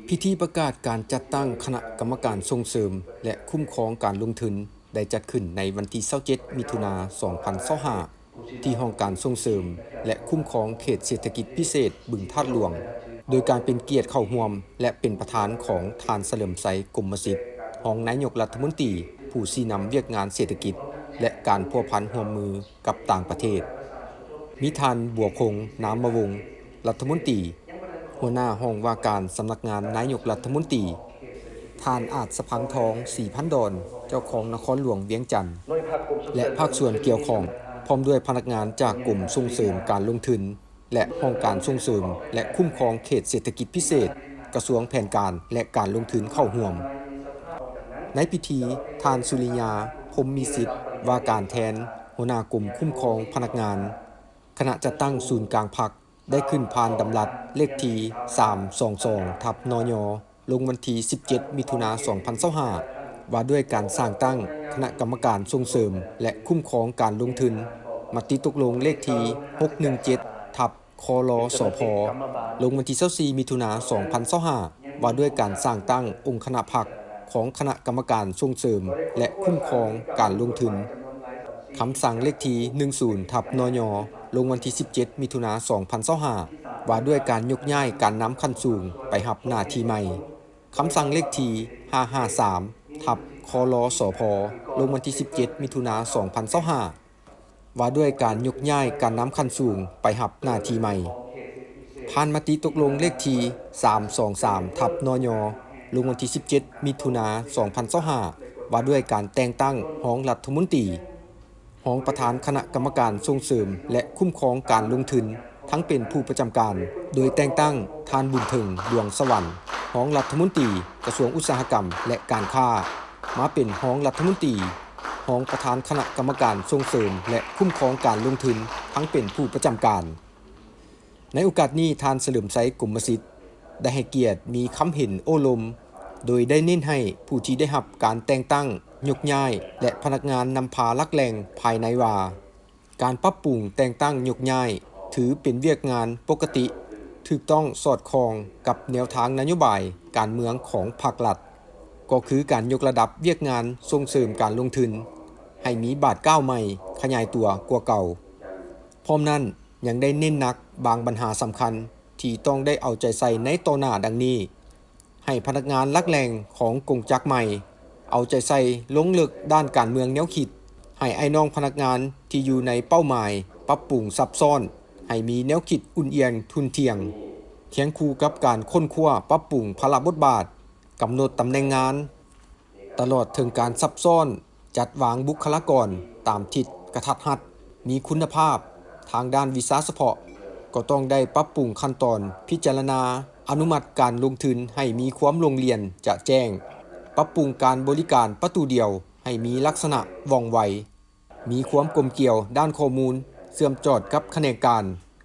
พิธีประกาศการจัดตั้งคณะกรรมการส่งเสริมและคุ้มครองการลงทุนได้จัดขึ้นในวันที่27มิถุนายน2025ที่ห้องการส่งเสริมและคุ้มครองเขตเศรษฐกิจพิเศษบึงธาตุหลวงโดยการเป็นเกียรติเข้าร่วมและเป็นประธานของท่านเฉลิมไสกมสิทธิ์รองนายกรัฐมนตรีผู้ชี้นำเวียกงานเศรษฐกิจและการพัวพันร่วมมือกับต่างประเทศมีท่านบัวคงนามวงศ์รัฐมนตรีหัวหน้าห้องว่าการสำนักงานนายกรัฐมนตรีท่านอาจสะพังทองศรีพันดอนเจ้าของนครหลวงเวียงจันทน์และภาคส่วนเกี่ยวข้องพร้อมด้วยพนักงานจากกรมส่งเสริมการลงทุนและห้องการส่งเสริมและคุ้มครองเขตเศรษฐกิจพิเศษกระทรวงแผนการและการลงทุนเข้าร่วมในพิธีท่านสุริยาพรหมมีสิทธิ์ว่าการแทนหัวหน้ากรมคุ้มครองพนักงานคณะจัดตั้งศูนย์กลางพรรคได้ขึ้นผ่านดำรัสเลขที่322/นย.ลงวันที่17มิถุนายน2025ว่าด้วยการสร้างตั้งคณะกรรมการส่งเสริมและคุ้มครองการลงทุนมติตกลงเลขที่617/คลสพลงวันที่24มิถุนายน2025ว่าด้วยการสร้างตั้งองค์คณะพรรคของคณะกรรมการส่งเสริมและคุ้มครองการลงทุนคำสั่งเลขที่10/นย.ลงวันที่17มิถุนายน2025ว่าด้วยการยกย้ายการนำขั้นสูงไปรับหน้าที่ใหม่คำสั่งเลขที่553/คลสพลงวันที่17มิถุนายน2025ว่าด้วยการยกย้ายการนำขั้นสูงไปรับหน้าที่ใหม่ผ่านมติตกลงเลขที่323/นย.ลงวันที่17มิถุนายน2025ว่าด้วยการแต่งตั้งรองรัฐมนตรีรองประธานคณะกรรมการส่งเสริมและคุ้มครองการลงทุนทั้งเป็นผู้ประจำการโดยแต่งตั้งท่านบุญถึงดวงสวรรค์รองรัฐมนตรีกระทรวงอุตสาหกรรมและการค้ามาเป็นรองรัฐมนตรีรองประธานคณะกรรมการส่งเสริมและคุ้มครองการลงทุนทั้งเป็นผู้ประจำการในโอกาสนี้ท่านเฉลิมไสกมสิทธิ์ได้ให้เกียรติมีคำเห็นโอ้ลมโดยได้เน้นให้ผู้ที่ได้รับการแต่งตั้งยกย้ายและพนักงานนำพาลักแหล่งภายในว่าการปรับปรุงแต่งตั้งยกย้ายถือเป็นเวียกงานปกติถูกต้องสอดคล้องกับแนวทางนโยบายการเมืองของภาครัฐก็คือการยกระดับเวียกงานส่งเสริมการลงทุนให้มีบาทก้าวใหม่ขยายตัวกว่าเก่าพร้อมนั้นยังได้เน้นหนักบางปัญหาสำคัญที่ต้องได้เอาใจใส่ในต่อหน้าดังนี้ให้พนักงานลักแหล่งของกงจักรใหม่เอาใจใส่ลงลึกด้านการเมืองแนวคิดให้ไอ้น้องพนักงานที่อยู่ในเป้าหมายปรับปรุงซับซ้อนให้มีแนวคิดอุ่นเอียงทุนเทียงเคียงคู่กับการค้นคว้าปรับปรุงพละบทบาทกำหนดตำแหน่งงานตลอดถึงการซับซ้อนจัดวางบุคลากรตามทิศกระทัดรัดมีคุณภาพทางด้านวิชาเฉพาะก็ต้องได้ปรับปรุงขั้นตอนพิจารณาอนุมัติการลงทุนให้มีความลงเรียนจะแจ้งปรับปรุงการบริการประตูเดียวให้มีลักษณะว่องไวมีความกลมเกลี่ยวด้านข้อมูลเชื่อมจอดกับแผนก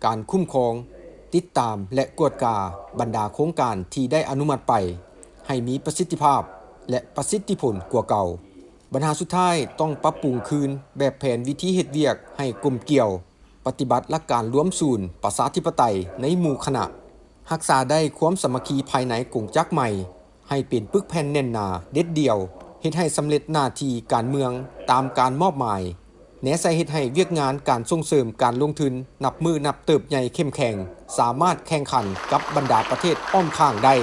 การคุ้มครองติดตามและกวดกาบรรดาโครงการที่ได้อนุมัติไปให้มีประสิทธิภาพและประสิทธิผลกว่าเก่าปัญหาสุดท้ายต้องปรับปรุงคืนแบบแผนวิธีเฮ็ดเวียกให้กลมเกลี่ยวปฏิบัติหลักการรวมศูนย์ประชาธิปไตยในหมู่คณะรักษาได้ความสามัคคีภายในกงจักรใหม่ให้เป็นปึกแผ่นแน่นหนาเด็ดเดี่ยวเฮ็ดให้สำเร็จหน้าที่การเมืองตามการมอบหมายแหน่ใส่เฮ็ดให้เวียกงานการส่งเสริมการลงทุนนับมือนับเติบใหญ่เข้มแข็งสามารถแข่งขันกับบรรดาประเทศอ้อมข้างได้